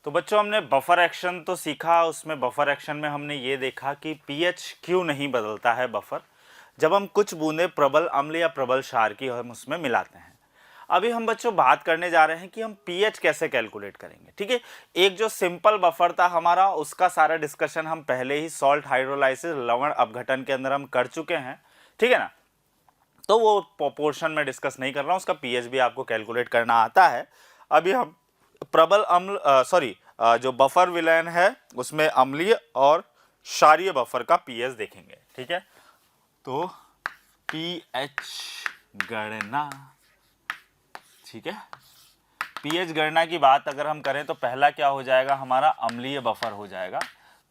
तो बच्चों हमने बफर एक्शन तो सीखा। उसमें बफर एक्शन में हमने ये देखा कि पीएच क्यों नहीं बदलता है बफर, जब हम कुछ बूंदे प्रबल अम्ल या प्रबल क्षार की हम उसमें मिलाते हैं। अभी हम बच्चों बात करने जा रहे हैं कि हम पीएच कैसे कैलकुलेट करेंगे। ठीक है, एक जो सिंपल बफर था हमारा, उसका सारा डिस्कशन हम पहले ही सॉल्ट हाइड्रोलाइसिस लवण अपघटन के अंदर हम कर चुके हैं। ठीक है ना, तो वो पोर्शन में डिस्कस नहीं कर रहा हूँ, उसका पीएच भी आपको कैलकुलेट करना आता है। अभी हम प्रबल अम्ल जो बफर विलयन है उसमें अम्लीय और क्षारीय बफर का पीएच देखेंगे। ठीक है, तो पीएच गणना। ठीक है, पीएच गणना की बात अगर हम करें तो पहला क्या हो जाएगा, हमारा अम्लीय बफर हो जाएगा।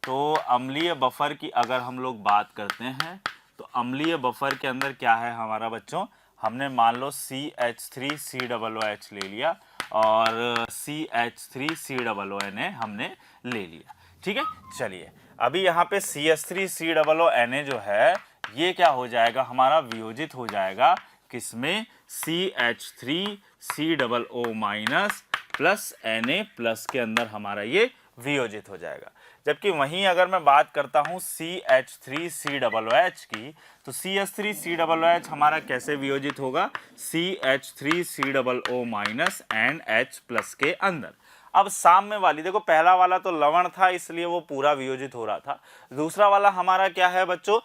तो अम्लीय बफर की अगर हम लोग बात करते हैं तो अम्लीय बफर के अंदर क्या है हमारा बच्चों, हमने मान लो CH3COOH ले लिया और CH3COONA हमने ले लिया। ठीक है, चलिए अभी यहाँ पे CH3COONA जो है ये क्या हो जाएगा, हमारा वियोजित हो जाएगा किसमें, CH3COO minus plus Na plus के अंदर हमारा ये वियोजित हो जाएगा। जबकि वहीं अगर मैं बात करता हूं CH3COOH की, तो CH3COOH हमारा कैसे वियोजित होगा, CH3COO minus and H plus के अंदर। अब साम्य वाली देखो, पहला वाला तो लवण था इसलिए वो पूरा वियोजित हो रहा था। दूसरा वाला हमारा क्या है बच्चों,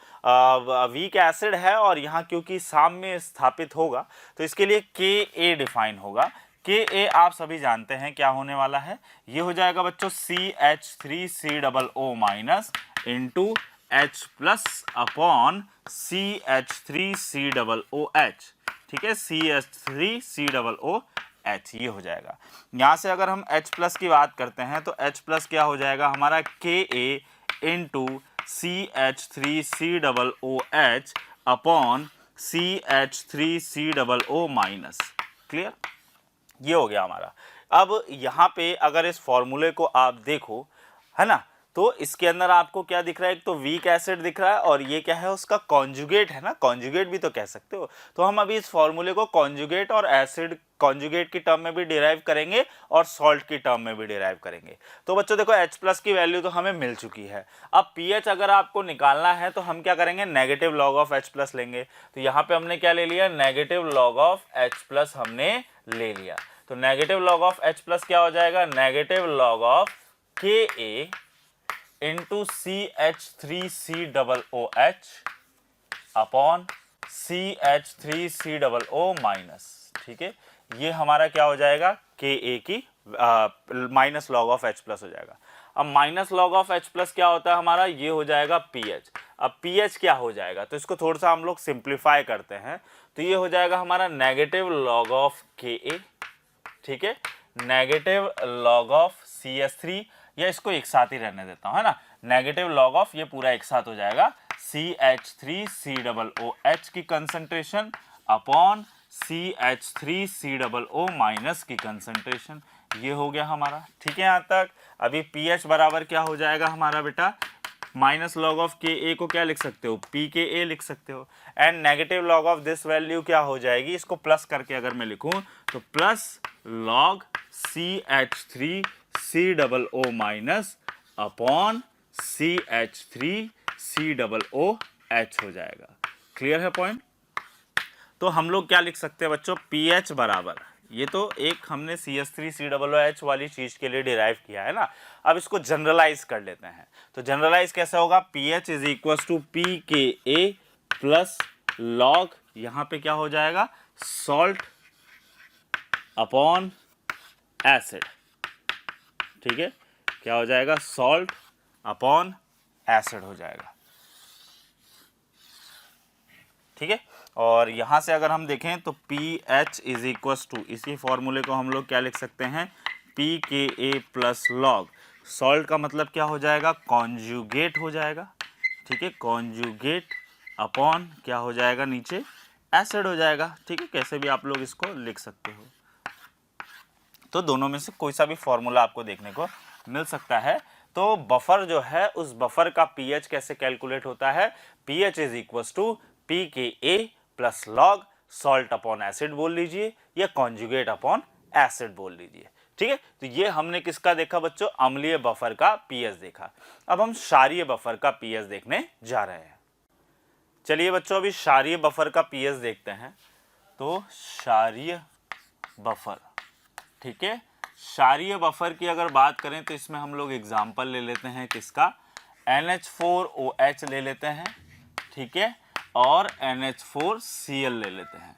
वीक एसिड है और यहाँ क्योंकि साम्य स्थापित होगा तो इसके लिए Ka डिफाइन होगा। Ka आप सभी जानते हैं क्या होने वाला है, ये हो जाएगा बच्चों CH3COO minus into H plus upon CH3COOH। ठीक है, CH3COOH ये हो जाएगा। यहाँ से अगर हम H प्लस की बात करते हैं तो H प्लस क्या हो जाएगा हमारा, Ka into CH3COOH upon CH3COO minus. Clear, ये हो गया हमारा। अब यहाँ पे अगर इस फॉर्मूले को आप देखो, है ना, तो इसके अंदर आपको क्या दिख रहा है, एक तो वीक एसिड दिख रहा है और ये क्या है, उसका कॉन्जुगेट है ना, कॉन्जुगेट भी तो कह सकते हो। तो हम अभी इस फॉर्मूले को कॉन्जुगेट और एसिड कॉन्जुगेट की टर्म में भी डिराइव करेंगे और सॉल्ट की टर्म में भी डिराइव करेंगे। तो बच्चों देखो H प्लस की वैल्यू तो हमें मिल चुकी है। अब पीएच अगर आपको निकालना है तो हम क्या करेंगे, negative log of H plus लेंगे। तो यहाँ पे हमने क्या ले लिया, negative log of H plus हमने ले लिया। तो negative log of H plus क्या हो जाएगा, negative log of Ka into CH3COOH upon CH3COO minus. ठीक है, ये हमारा क्या हो जाएगा, Ka की minus log of H plus हो जाएगा। अब minus log of H plus क्या होता है हमारा, ये हो जाएगा पीएच। अब पीएच क्या हो जाएगा, तो इसको थोड़ा सा हम लोग सिंप्लीफाई करते हैं, तो ये हो जाएगा हमारा नेगेटिव लॉग ऑफ Ka। ठीक है, नेगेटिव लॉग ऑफ CH3, या इसको एक साथ ही रहने देता हूं, है ना, नेगेटिव लॉग ऑफ ये पूरा एक साथ हो जाएगा CH3COOH की कंसंट्रेशन अपॉन CH3COO माइनस की कंसंट्रेशन। ये हो गया हमारा। ठीक है, यहाँ तक। अभी पीएच बराबर क्या हो जाएगा हमारा बेटा, माइनस लॉग ऑफ Ka को क्या लिख सकते हो, Pka लिख सकते हो, and negative log of this value क्या हो जाएगी, इसको प्लस करके अगर मैं लिखूं तो plus log CH3COO minus upon CH3COOH हो जाएगा। क्लियर है पॉइंट। तो हम लोग क्या लिख सकते हैं बच्चों, पीएच बराबर, ये तो एक हमने CH3COOH वाली चीज के लिए डिराइव किया है ना। अब इसको जनरलाइज कर लेते हैं। तो जनरलाइज कैसे होगा, pH is equal to Pka plus log, यहाँ पे क्या हो जाएगा, सॉल्ट अपॉन एसिड। ठीक है, क्या हो जाएगा, सॉल्ट अपॉन एसिड हो जाएगा। ठीक है, और यहां से अगर हम देखें तो पीएच इज इक्वल टू, इसी फॉर्मूले को हम लोग क्या लिख सकते हैं, Pka प्लस लॉग, सॉल्ट का मतलब क्या हो जाएगा, कॉन्जुगेट हो जाएगा। ठीक है, कॉन्जुगेट अपॉन क्या हो जाएगा, नीचे एसिड हो जाएगा। ठीक है, कैसे भी आप लोग इसको लिख सकते हो। तो दोनों में से कोई सा भी फॉर्मूला आपको देखने को मिल सकता है। तो बफर जो है, उस बफर का पीएच कैसे कैलकुलेट होता है, pH is equal to Pka plus log salt upon acid बोल लीजिए या कॉन्जुगेट अपॉन एसिड बोल लीजिए। ठीक है, तो ये हमने किसका देखा बच्चों, अम्लीय बफर का पीएच देखा। अब हम क्षारीय बफर का पीएच देखने जा रहे हैं। चलिए बच्चों अभी क्षारीय बफर का पीएच देखते हैं। तो क्षारीय बफर, ठीक है, क्षारीय बफर की अगर बात करें तो इसमें हम लोग एग्जाम्पल ले लेते हैं किसका, NH4OH ले लेते हैं, ठीक है, और NH4Cl ले लेते हैं।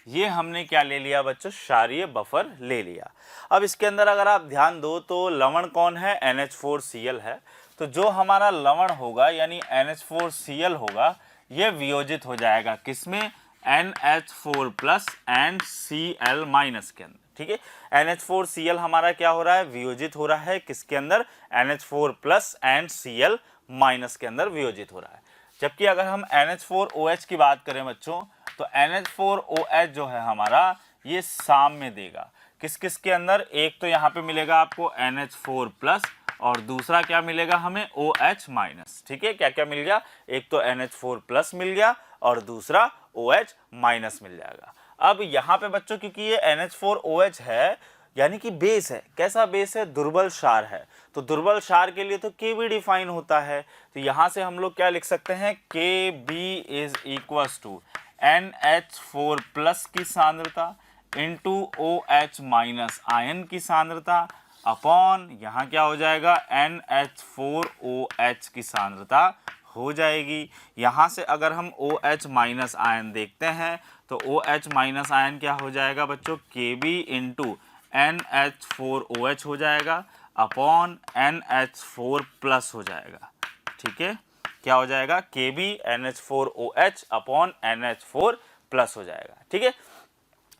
ये हमने क्या ले लिया बच्चों, क्षारीय बफर ले लिया। अब इसके अंदर अगर आप ध्यान दो तो लवण कौन है, NH4Cl है। तो जो हमारा लवण होगा यानी NH4Cl होगा, ये वियोजित हो जाएगा किसमें, NH4 plus and Cl minus के अंदर। ठीक है, NH4Cl हमारा क्या हो रहा है, वियोजित हो रहा है किसके अंदर, NH4 plus and Cl minus के अंदर वियोजित हो रहा है। जबकि अगर हम NH4OH की बात करें बच्चों, तो NH4OH जो है हमारा ये साम्य देगा किस किस के अंदर, एक तो यहाँ पे मिलेगा आपको NH4 प्लस और दूसरा क्या मिलेगा हमें, OH माइनस। ठीक है, क्या क्या मिल गया, एक तो NH4 प्लस मिल गया और दूसरा OH माइनस मिल जाएगा। अब यहाँ पे बच्चों क्योंकि ये NH4OH है यानी कि बेस है, कैसा बेस है, दुर्बल क्षार है। तो दुर्बल क्षार के लिए तो Kb डिफाइन होता है। तो यहाँ से हम लोग क्या लिख सकते हैं, Kb is equals to NH4 plus की सांद्रता इंटू OH माइनस आयन की सांद्रता अपॉन यहाँ क्या हो जाएगा, NH4OH की सांद्रता हो जाएगी। यहाँ से अगर हम OH माइनस आयन देखते हैं तो OH माइनस आयन क्या हो जाएगा बच्चों, Kb इंटू NH4OH हो जाएगा अपॉन NH4 प्लस हो जाएगा। ठीक है, क्या हो जाएगा, Kb NH4OH upon NH4 plus हो जाएगा। ठीक है,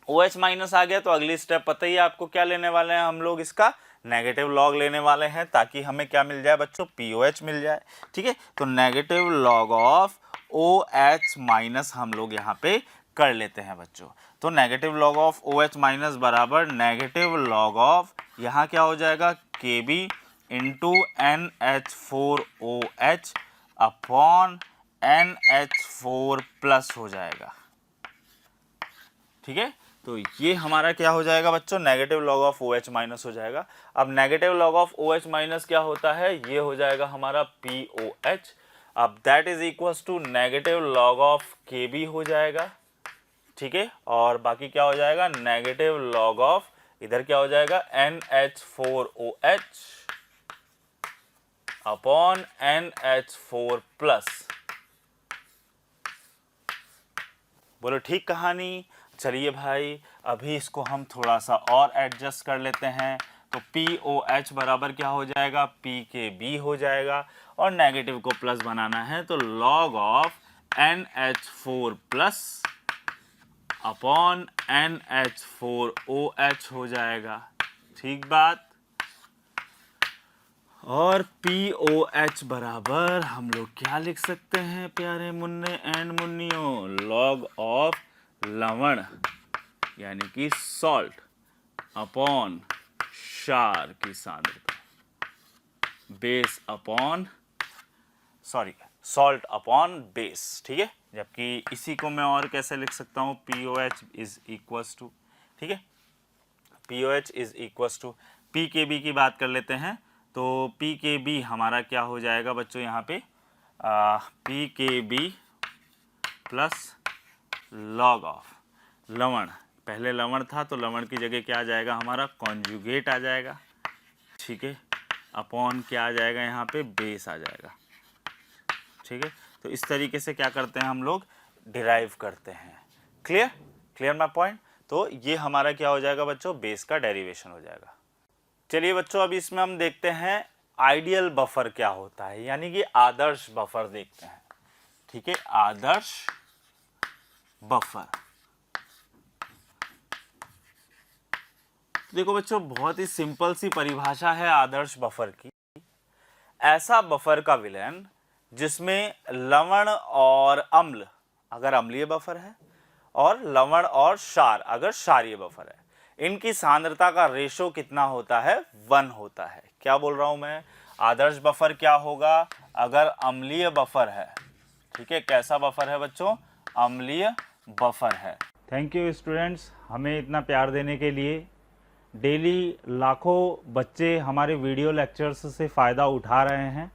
OH माइनस आ गया तो अगली स्टेप पता ही है आपको, क्या लेने वाले हैं हम लोग, इसका नेगेटिव लॉग लेने वाले हैं ताकि हमें क्या मिल जाए बच्चों, POH मिल जाए। ठीक है, तो negative log of OH minus हम लोग यहाँ पे कर लेते हैं बच्चों। तो negative log of OH minus बराबर नेगेटिव लॉग ऑफ यहाँ क्या हो जाएगा, Kb into NH4OH upon NH4 plus हो जाएगा। ठीक है, तो ये हमारा क्या हो जाएगा बच्चों, negative log of OH minus हो जाएगा। अब negative log of OH minus क्या होता है, ये हो जाएगा हमारा POH। अब that is equals to negative log of Kb हो जाएगा। ठीक है, और बाकी क्या हो जाएगा, नेगेटिव लॉग ऑफ इधर क्या हो जाएगा, NH4OH अपॉन NH4 प्लस। बोलो ठीक कहानी। चलिए भाई अभी इसको हम थोड़ा सा और एडजस्ट कर लेते हैं। तो POH बराबर क्या हो जाएगा, PKB हो जाएगा और नेगेटिव को प्लस बनाना है तो log of NH4 plus upon NH4OH हो जाएगा। ठीक बात। और POH बराबर हम लोग क्या लिख सकते हैं प्यारे मुन्ने एंड मुन्नियों, लॉग ऑफ लवण यानी कि सॉल्ट अपॉन क्षार की सांद्रता, base upon salt upon base. ठीक है, जबकि इसी को मैं और कैसे लिख सकता हूँ, POH इज इक्वल्स टू, ठीक है, POH is equals to PKB की बात कर लेते हैं। तो PKB हमारा क्या हो जाएगा बच्चों, यहाँ पे PKB प्लस लॉग ऑफ लवण, पहले लवण था तो लवण की जगह क्या आ जाएगा हमारा, कॉन्जुगेट आ जाएगा। ठीक है, अपॉन क्या आ जाएगा यहाँ पे, बेस आ जाएगा। ठीक है, तो इस तरीके से क्या करते हैं हम लोग, डिराइव करते हैं। Clear my point. तो ये हमारा क्या हो जाएगा बच्चों, बेस का डेरिवेशन हो जाएगा। चलिए बच्चों अभी इसमें हम देखते हैं आइडियल बफर क्या होता है, यानी कि आदर्श बफर देखते हैं। ठीक है, आदर्श बफर। देखो बच्चों बहुत ही सिंपल सी परिभाषा है आदर्श बफर की। ऐसा बफर का विलयन जिसमें लवण और अम्ल अगर अम्लीय बफर है और लवण और क्षार अगर क्षारीय बफर है, इनकी सांद्रता का रेशो कितना होता है, 1 होता है। क्या बोल रहा हूं मैं, आदर्श बफर क्या होगा, अगर अम्लीय बफर है, ठीक है, कैसा बफर है बच्चों, अम्लीय बफर है। थैंक यू स्टूडेंट्स, हमें इतना प्यार देने के लिए। डेली लाखों बच्चे हमारे वीडियो लेक्चर्स से फ़ायदा उठा रहे हैं,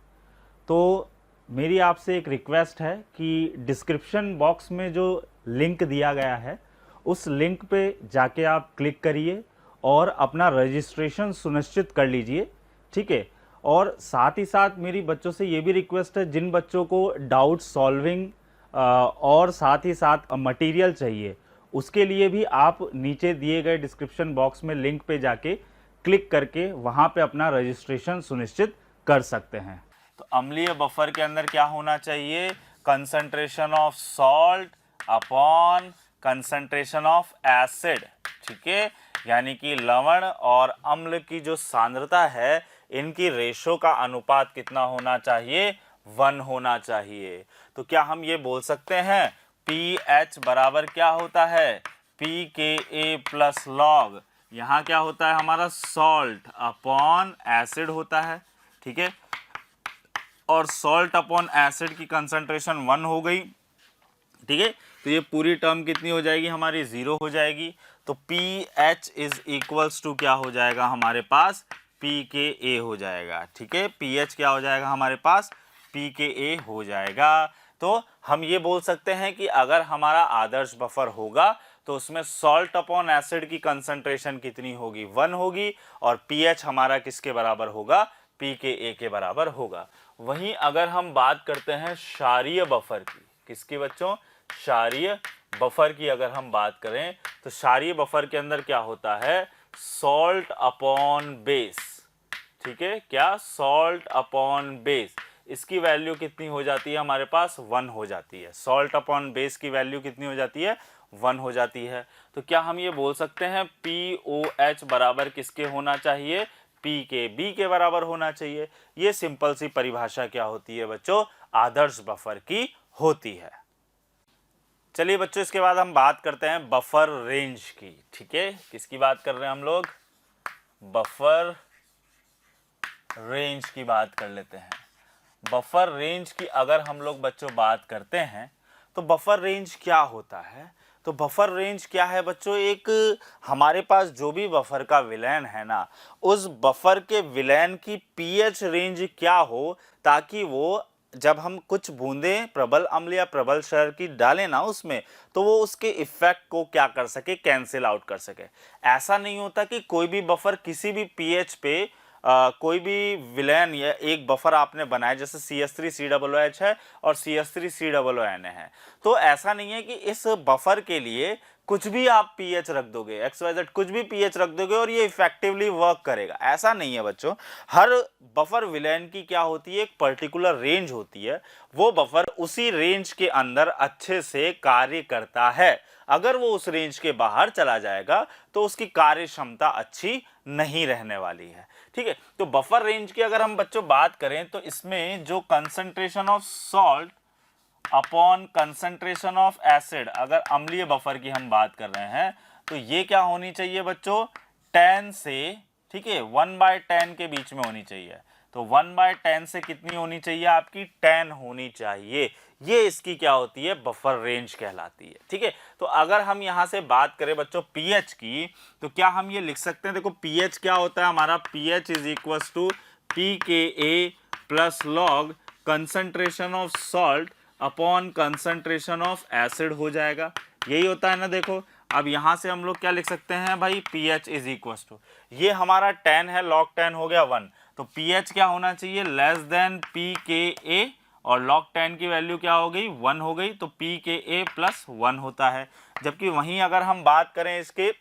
तो मेरी आपसे एक रिक्वेस्ट है कि डिस्क्रिप्शन बॉक्स में जो लिंक दिया गया है उस लिंक पे जाके आप क्लिक करिए और अपना रजिस्ट्रेशन सुनिश्चित कर लीजिए, ठीक है। और साथ ही साथ मेरी बच्चों से ये भी रिक्वेस्ट है, जिन बच्चों को डाउट सॉल्विंग और साथ ही साथ मटेरियल चाहिए, उसके लिए भी आप नीचे दिए गए डिस्क्रिप्शन बॉक्स में लिंक पे जाके क्लिक करके वहाँ पे अपना रजिस्ट्रेशन सुनिश्चित कर सकते हैं। तो अम्लीय बफर के अंदर क्या होना चाहिए? Concentration of salt upon concentration of acid, ठीक है। यानी कि लवण और अम्ल की जो सांद्रता है, इनकी रेशो का अनुपात कितना होना चाहिए? 1 होना चाहिए। तो क्या हम ये बोल सकते हैं pH बराबर क्या होता है? pKa प्लस लॉग, यहाँ क्या होता है हमारा? सॉल्ट अपॉन एसिड होता है, ठीक है। और सॉल्ट अपॉन एसिड की कंसंट्रेशन 1 हो गई, ठीक है। तो ये पूरी टर्म कितनी हो जाएगी हमारी? 0 हो जाएगी। तो pH इज इक्वल्स टू क्या हो जाएगा हमारे पास? pKa हो जाएगा, ठीक है। pH क्या हो जाएगा हमारे पास? pKa हो जाएगा। तो हम ये बोल सकते हैं कि अगर हमारा आदर्श बफर होगा तो उसमें सॉल्ट अपॉन एसिड की कंसंट्रेशन कितनी होगी? 1 होगी। और pH हमारा किसके बराबर होगा? pKa के बराबर होगा। वहीं अगर हम बात करते हैं क्षारीय बफर की, किसकी बच्चों? क्षारीय बफर की अगर हम बात करें तो क्षारीय बफर के अंदर क्या होता है? सॉल्ट अपॉन बेस, ठीक है। क्या? सॉल्ट अपॉन बेस, इसकी वैल्यू कितनी हो जाती है हमारे पास? 1 हो जाती है। सॉल्ट अपॉन बेस की वैल्यू कितनी हो जाती है? 1 हो जाती है। तो क्या हम ये बोल सकते हैं POH बराबर किसके होना चाहिए? PKB के बराबर होना चाहिए। ये सिंपल सी परिभाषा क्या होती है बच्चों? आदर्श बफर की होती है। चलिए बच्चों, इसके बाद हम बात करते हैं बफर रेंज की, ठीक है। किसकी बात कर रहे हैं हम लोग? बफर रेंज की बात कर लेते हैं। बफर रेंज की अगर हम लोग बच्चों बात करते हैं तो बफर रेंज क्या होता है? तो बफर रेंज क्या है बच्चों? एक हमारे पास जो भी बफर का विलयन है ना, उस बफर के विलयन की पीएच रेंज क्या हो, ताकि वो जब हम कुछ बूंदें प्रबल अम्ल या प्रबल क्षार की डालें ना उसमें, तो वो उसके इफेक्ट को क्या कर सके? कैंसिल आउट कर सके। ऐसा नहीं होता कि कोई भी बफर किसी भी पीएच पे कोई भी विलयन या एक बफर आपने बनाया, जैसे CH3COOH है और CH3COON है, तो ऐसा नहीं है कि इस बफर के लिए कुछ भी आप पीएच रख दोगे, XYZ कुछ भी पीएच रख दोगे और ये इफेक्टिवली वर्क करेगा। ऐसा नहीं है बच्चों। हर बफर विलयन की क्या होती है? एक पर्टिकुलर रेंज होती है। वो बफर उसी रेंज के अंदर अच्छे से कार्य करता है। अगर वो उस रेंज के बाहर चला जाएगा तो उसकी कार्य क्षमता अच्छी नहीं रहने वाली है, ठीक है। तो बफर रेंज की अगर हम बच्चों बात करें तो इसमें जो concentration of salt upon concentration of acid, अगर अम्लीय बफर की हम बात कर रहे हैं तो ये क्या होनी चाहिए बच्चों? 10 से, ठीक है, 1/10 के बीच में होनी चाहिए। तो 1/10 से कितनी होनी चाहिए आपकी? 10 होनी चाहिए। ये इसकी क्या होती है? बफर रेंज कहलाती है, ठीक है। तो अगर हम यहां से बात करें बच्चों पीएच की, तो क्या हम ये लिख सकते हैं? देखो पीएच क्या होता है हमारा? PH is equal to pKa plus log concentration of salt upon concentration of acid हो जाएगा। यही होता है ना। देखो अब यहां से हम लोग क्या लिख सकते हैं भाई? pH इज इक्वल टू, ये हमारा 10 है, log 10 हो गया 1, तो pH क्या होना चाहिए? लेस देन pKa, और log 10 की वैल्यू क्या हो गई? 1 हो गई, तो pKa प्लस 1 होता है। जबकि वहीं अगर हम बात करें इसके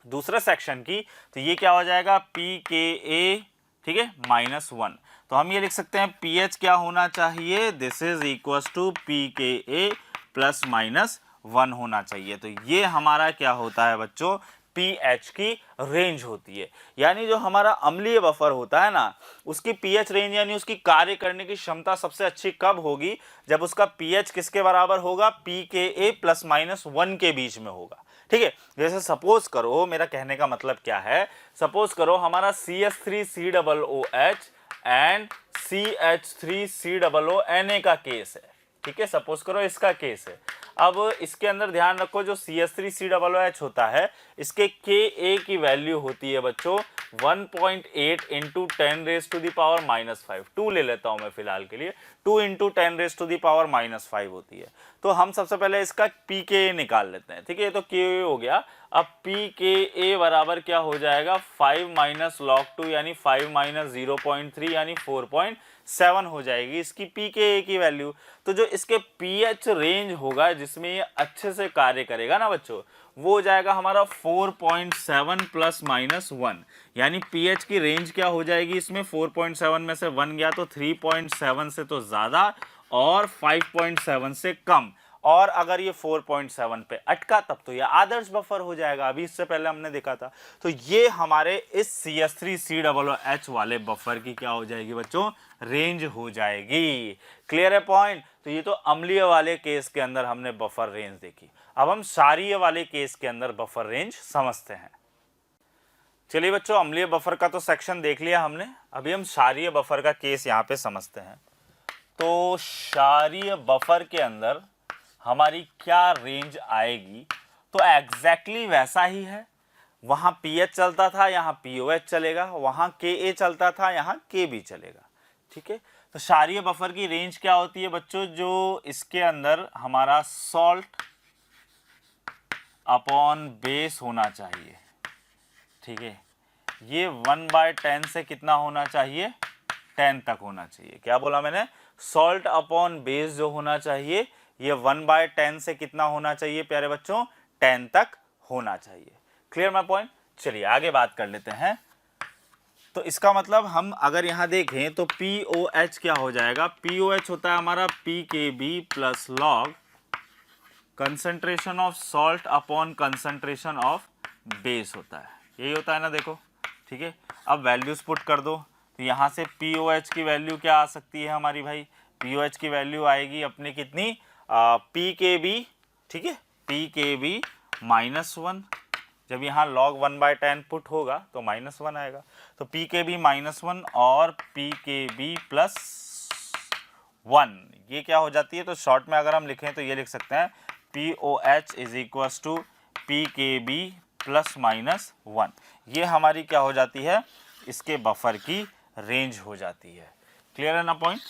दूसरे सेक्शन की, तो ये क्या हो जाएगा? pKa, ठीक है, -1। तो हम ये लिख सकते हैं pH क्या होना चाहिए? This is equal to pKa plus -1 होना चाहिए। तो ये हमारा क्या होता है बच्चों? pH की रेंज होती है। यानी जो हमारा अम्लीय बफर होता है ना, उसकी pH रेंज यानी उसकी कार्य करने की क्षमता सबसे अच्छी कब होगी? जब उसका pH किसके बराबर होगा? pKa प्लस -1 के बीच में होगा, ठीक है। जैसे सपोज करो, मेरा कहने का मतलब क्या है, सपोज करो हमारा CH3COOH एंड CH3COONA का केस है, ठीक है, सपोज करो इसका केस है। अब इसके अंदर ध्यान रखो जो CH3COOH होता है, इसके Ka की वैल्यू होती है बच्चों 1.8 इंटू 10⁻⁻5। 2 ले लेता हूं मैं फिलहाल के लिए, 2 इंटू 10⁻⁻5 होती है। तो हम सबसे पहले इसका Pka निकाल लेते हैं, ठीक है, तो Ka हो गया। अब Pka बराबर क्या हो जाएगा 5 माइनस log 2 यानी 5 माइनस 0.3 यानी 4.7 हो जाएगी इसकी Pka की वैल्यू। तो जो इसके pH रेंज होगा जिसमें ये अच्छे से कार्य करेगा ना बच्चों, वो हो जाएगा हमारा 4.7 प्लस माइनस 1, यानी pH की रेंज क्या हो जाएगी इसमें 4.7 में से 1 गया तो 3.7 से तो ज़्यादा और 5.7 से कम, और अगर ये 4.7 पे अटका तब तो ये आदर्श बफर हो जाएगा। अभी इससे पहले हमने देखा था। तो ये हमारे इस CH3COOH वाले बफर की क्या हो जाएगी बच्चों, रेंज हो जाएगी। क्लियर है पॉइंट। तो ये तो अम्लीय वाले केस के अंदर हमने बफर रेंज देखी। अब हम क्षारीय वाले केस के अंदर बफर रेंज समझते हैं। चलिए बच्चों, अम्लीय बफर का तो सेक्शन देख लिया हमने, अभी हम क्षारीय बफर का केस यहाँ पे समझते हैं। तो क्षारीय बफर के अंदर हमारी क्या रेंज आएगी, तो एग्जैक्टली वैसा ही है। वहां pH चलता था, यहाँ POH चलेगा, वहां Ka चलता था, यहाँ Kb चलेगा, ठीक है। तो क्षारीय बफर की रेंज क्या होती है बच्चों, जो इसके अंदर हमारा सॉल्ट अपॉन बेस होना चाहिए, ठीक है। ये 1/10 से कितना होना चाहिए, 10 तक होना चाहिए। क्या बोला मैंने, सॉल्ट अपॉन बेस जो होना चाहिए ये 1/10 से कितना होना चाहिए प्यारे बच्चों, 10 तक होना चाहिए। Clear my point. चलिए आगे बात कर लेते हैं। तो इसका मतलब हम अगर यहां देखें तो POH क्या हो जाएगा, POH होता है हमारा Pkb plus log concentration of salt upon concentration of base होता है, यही होता है ना, देखो, ठीक है। अब वैल्यूज पुट कर दो, तो यहाँ से POH की वैल्यू क्या आ सकती है हमारी भाई, POH की वैल्यू आएगी अपनी कितनी, Pkb, ठीक है, Pkb -1। जब यहाँ log 1/10 पुट होगा तो -1 आएगा, तो Pkb -1 और Pkb +1 ये क्या हो जाती है, तो शॉर्ट में अगर हम लिखें तो ये लिख सकते हैं POH is equal to Pkb +-1। ये हमारी क्या हो जाती है, इसके बफर की रेंज हो जाती है। क्लियर है ना पॉइंट।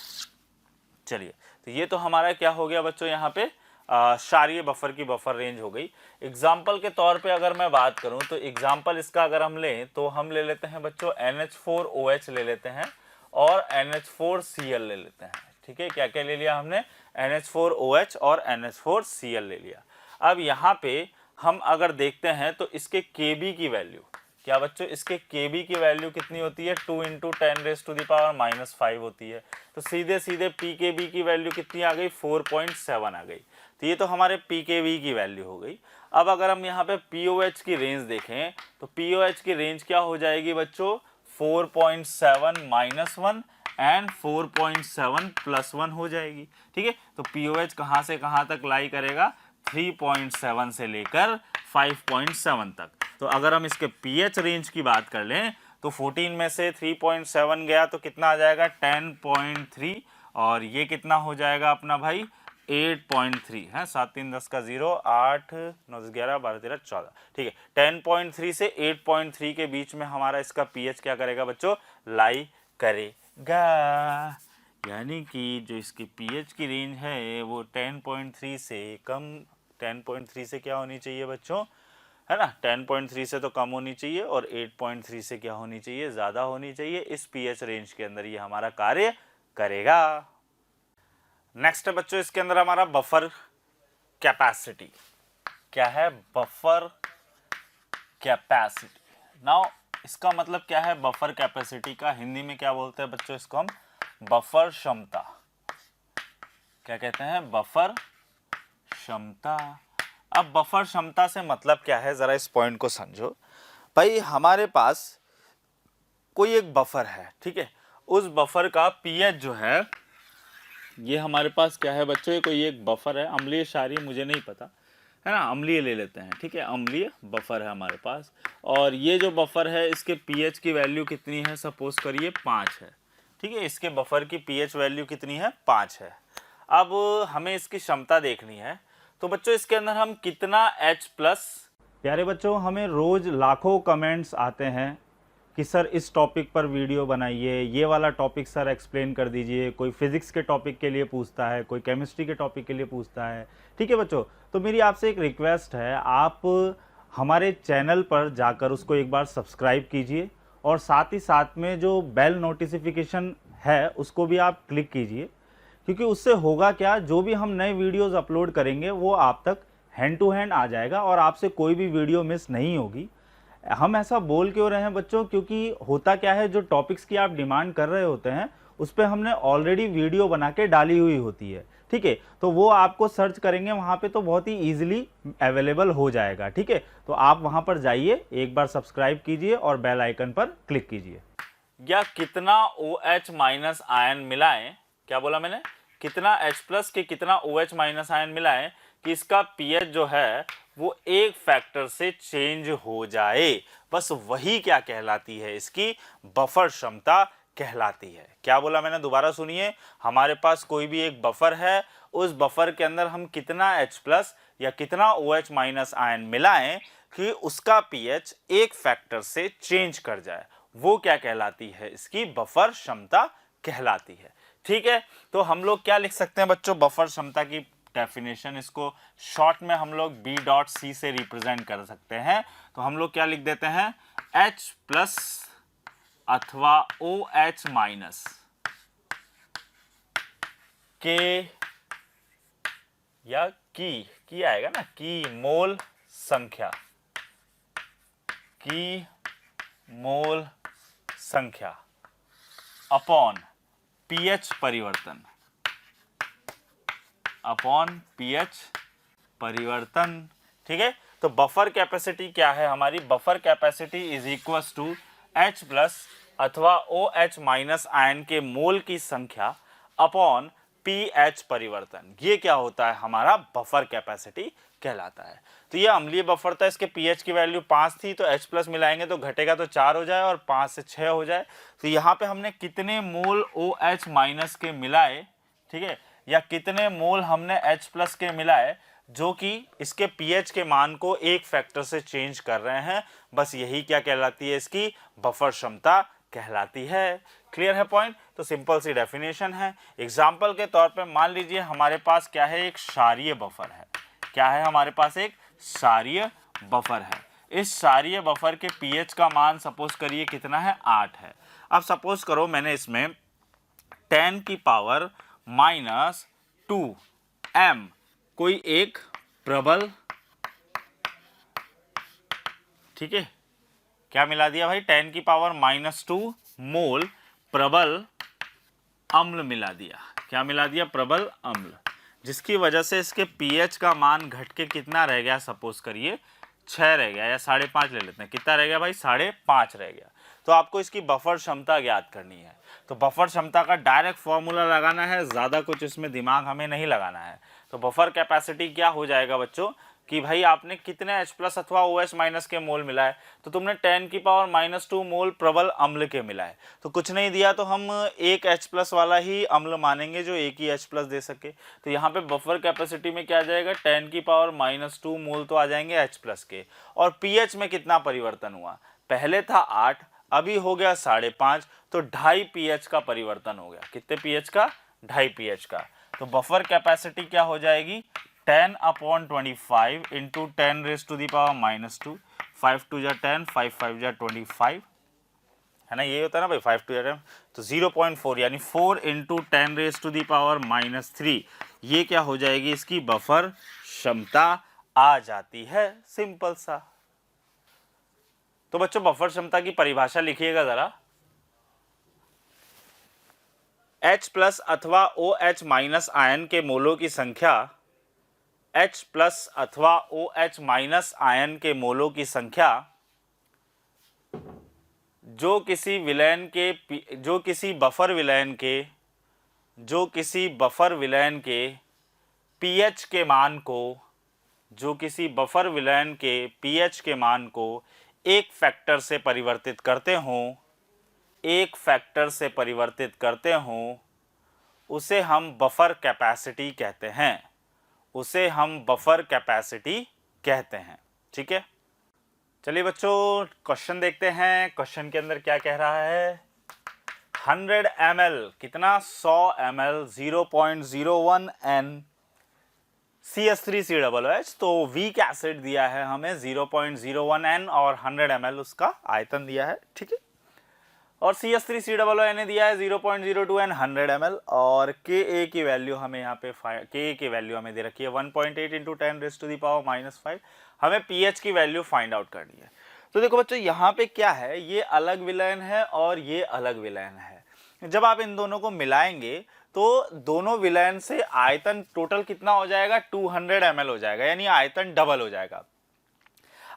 चलिए, तो ये तो हमारा क्या हो गया बच्चों, यहाँ पे क्षारीय बफर की बफर रेंज हो गई। एग्जाम्पल के तौर पे अगर मैं बात करूं तो एग्जाम्पल इसका अगर हम लें तो हम ले लेते हैं बच्चों NH4OH ले लेते हैं और NH4Cl ले लेते हैं, ठीक है। क्या क्या ले लिया हमने, NH4OH और NH4Cl ले लिया। अब यहाँ पे हम अगर देखते हैं तो इसके Kb की वैल्यू क्या बच्चों, इसके Kb की वैल्यू कितनी होती है, 2 इंटू 10⁻⁻5 होती है। तो सीधे सीधे Pkb की वैल्यू कितनी आ गई, 4.7 आ गई। तो ये तो हमारे Pkb की वैल्यू हो गई। अब अगर हम यहाँ पे POH की रेंज देखें तो POH की रेंज क्या हो जाएगी बच्चों, 4.7 -1 एंड 4.7 +1 हो जाएगी, ठीक है। तो POH कहाँ से कहाँ तक लाई करेगा, 3.7 से लेकर 5.7 तक। तो अगर हम इसके pH रेंज की बात कर लें तो 14 में से 3.7 गया तो कितना आ जाएगा 10.3, और ये कितना हो जाएगा अपना भाई 8.3 है, 7 3 10 का 0, 8 9 10 11 12 13 14, ठीक है। 10.3 से 8.3 के बीच में हमारा इसका pH क्या करेगा बच्चों, लाई करेगा। यानी कि जो इसकी pH की रेंज है वो 10.3 से कम, 10.3 से क्या होनी चाहिए बच्चों, है ना, 10.3 से तो कम होनी चाहिए और 8.3 से क्या होनी चाहिए, ज़्यादा होनी चाहिए। इस pH रेंज के अंदर ये हमारा कार्य करेगा। नेक्स्ट है बच्चों इसके अंदर हमारा बफर कैपेसिटी। क्या है, बफर कैपेसिटी। नाउ इसका मतलब क्या है, बफर कैपेसिटी का हिंदी में क्या बोलते हैं बच्चों, इसको हम बफर क्षमता, क्या कहते हैं, बफर क्षमता। अब बफर क्षमता से मतलब क्या है, जरा इस पॉइंट को समझो भाई। हमारे पास कोई एक बफर है, ठीक है, उस बफर का pH जो है, ये हमारे पास क्या है बच्चों, ये कोई एक बफर है, अम्लीय क्षारीय मुझे नहीं पता, है ना, अम्लीय ले लेते हैं, ठीक है, अम्लीय बफर है हमारे पास। और ये जो बफर है इसके pH की वैल्यू कितनी है, सपोज करिए 5 है, ठीक है, इसके बफर की pH वैल्यू कितनी है, 5 है। अब हमें इसकी क्षमता देखनी है। तो बच्चों इसके अंदर हम कितना H+। प्यारे बच्चों, हमें रोज लाखों कमेंट्स आते हैं कि सर इस टॉपिक पर वीडियो बनाइए, ये वाला टॉपिक सर एक्सप्लेन कर दीजिए। कोई फिजिक्स के टॉपिक के लिए पूछता है, कोई केमिस्ट्री के टॉपिक के लिए पूछता है। ठीक है बच्चों, तो मेरी आपसे एक रिक्वेस्ट है, आप हमारे चैनल पर जाकर उसको एक बार सब्सक्राइब कीजिए और साथ ही साथ में जो बेल नोटिफिकेशन है उसको भी आप क्लिक कीजिए, क्योंकि उससे होगा क्या, जो भी हम नए वीडियोस अपलोड करेंगे वो आप तक हैंड टू हैंड आ जाएगा और आपसे कोई भी वीडियो मिस नहीं होगी। हम ऐसा बोल क्यों रहे हैं बच्चों, क्योंकि होता क्या है, जो टॉपिक्स की आप डिमांड कर रहे होते हैं उस पर हमने ऑलरेडी वीडियो बना के डाली हुई होती है। ठीक है, तो वो आपको सर्च करेंगे वहाँ पे तो बहुत ही ईजिली अवेलेबल हो जाएगा। ठीक है, तो आप वहाँ पर जाइए, एक बार सब्सक्राइब कीजिए और बेल आइकन पर क्लिक कीजिए। या कितना OH- आयन मिलाएं, क्या बोला मैंने, कितना H+ के कितना OH- आयन मिलाएं कि इसका pH जो है वो एक फैक्टर से चेंज हो जाए, बस वही क्या कहलाती है, इसकी बफर क्षमता कहलाती है। क्या बोला मैंने, दोबारा सुनिए। हमारे पास कोई भी एक बफर है, उस बफर के अंदर हम कितना H+ या कितना OH- आयन मिलाएं कि उसका pH एक फैक्टर से चेंज कर जाए, वो क्या कहलाती है, इसकी बफर क्षमता कहलाती है। ठीक है, तो हम लोग क्या लिख सकते हैं बच्चों, बफर क्षमता की डेफिनेशन, इसको शॉर्ट में हम लोग B.C से रिप्रेजेंट कर सकते हैं। तो हम लोग क्या लिख देते हैं, H+ अथवा OH- के या की आएगा ना, की मोल संख्या, की मोल संख्या अपॉन pH परिवर्तन, अपॉन pH परिवर्तन। ठीक है, तो बफर कैपेसिटी क्या है हमारी, buffer capacity is equal to H+ अथवा OH- आयन के मोल की संख्या अपॉन pH परिवर्तन। ये क्या होता है, हमारा बफर कैपेसिटी कहलाता है। तो ये अम्लीय बफर था, इसके pH की वैल्यू 5 थी, तो H+ मिलाएंगे तो घटेगा तो 4 हो जाए और 5 से 6 हो जाए। तो यहाँ पे हमने कितने मोल OH- के मिलाए, ठीक है, या कितने मोल हमने H+ के मिलाए जो कि इसके pH के मान को एक फैक्टर से चेंज कर रहे हैं, बस यही क्या कहलाती है, इसकी बफर क्षमता कहलाती है। क्लियर है पॉइंट। तो सिंपल सी डेफिनेशन है। एग्जाम्पल के तौर पे मान लीजिए हमारे पास क्या है, एक क्षारीय बफर है। क्या है हमारे पास, एक क्षारीय बफर है। इस क्षारीय बफर के pH का मान सपोज करिए कितना है, 8 है। अब सपोज करो मैंने इसमें 10⁻⁻2 m कोई एक प्रबल, ठीक है, क्या मिला दिया भाई, 10⁻⁻2 मोल प्रबल अम्ल मिला दिया। क्या मिला दिया, प्रबल अम्ल, जिसकी वजह से इसके pH का मान घट के कितना रह गया, सपोज करिए 6 रह गया, या 5.5 ले लेते हैं, कितना रह गया भाई, 5.5 रह गया। तो आपको इसकी बफर क्षमता ज्ञात करनी है। तो बफर क्षमता का डायरेक्ट फॉर्मूला लगाना है, ज़्यादा कुछ इसमें दिमाग हमें नहीं लगाना है। तो बफर कैपेसिटी क्या हो जाएगा बच्चों, कि भाई आपने कितने H+ अथवा OH- के मोल मिलाए, तो तुमने 10⁻⁻2 मोल प्रबल अम्ल के मिलाए। तो कुछ नहीं दिया तो हम एक H+ वाला ही अम्ल मानेंगे जो एक ही H+ दे सके। तो यहाँ पे बफर कैपेसिटी में क्या आ जाएगा, 10⁻⁻2 मोल तो आ जाएंगे H+ के, और pH में कितना परिवर्तन हुआ, पहले था 8, अभी हो गया 5.5, तो 2.5 pH का परिवर्तन हो गया। कितने pH का, 2.5 pH का। तो बफर कैपेसिटी क्या हो जाएगी, 10/25 इंटू 10⁻⁻², 5 2 जा 10, 5 5 जा 25, है ना, ये होता है ना भाई, 5 2 जा 10, तो 0.4 यानी 4 इंटू 10⁻⁻3, ये क्या हो जाएगी, इसकी बफर क्षमता आ जाती है। सिंपल सा। तो बच्चों बफर क्षमता की परिभाषा लिखिएगा जरा। H+ अथवा OH- आयन के मोलों की संख्या, H+ अथवा OH- आयन के मोलों की संख्या जो किसी बफर विलयन के pH के मान को, जो किसी बफर विलयन के pH के मान को एक फैक्टर से परिवर्तित करते हों, उसे हम बफर कैपेसिटी कहते हैं, उसे हम बफर कैपेसिटी कहते हैं। ठीक है, चलिए बच्चों क्वेश्चन देखते हैं। क्वेश्चन के अंदर क्या कह रहा है, 100 ml कितना 100 ml 0.01 N CH3COOH, तो वीक एसिड दिया है हमें 0.01 N और 100 ml उसका आयतन दिया है। ठीक है, और CH3COOH दिया है 0.02 N 100 ml और Ka की वैल्यू हमें यहाँ पे Ka की वैल्यू हमें दे रखी है 1.8 इंटू 10⁻⁻⁵। हमें pH की वैल्यू फाइंड आउट करनी है। तो देखो बच्चों यहाँ पे क्या है, ये अलग विलयन है और ये अलग विलयन है। जब आप इन दोनों को मिलाएंगे तो दोनों विलयन से आयतन टोटल कितना हो जाएगा, 200 ml हो जाएगा, यानी आयतन डबल हो जाएगा।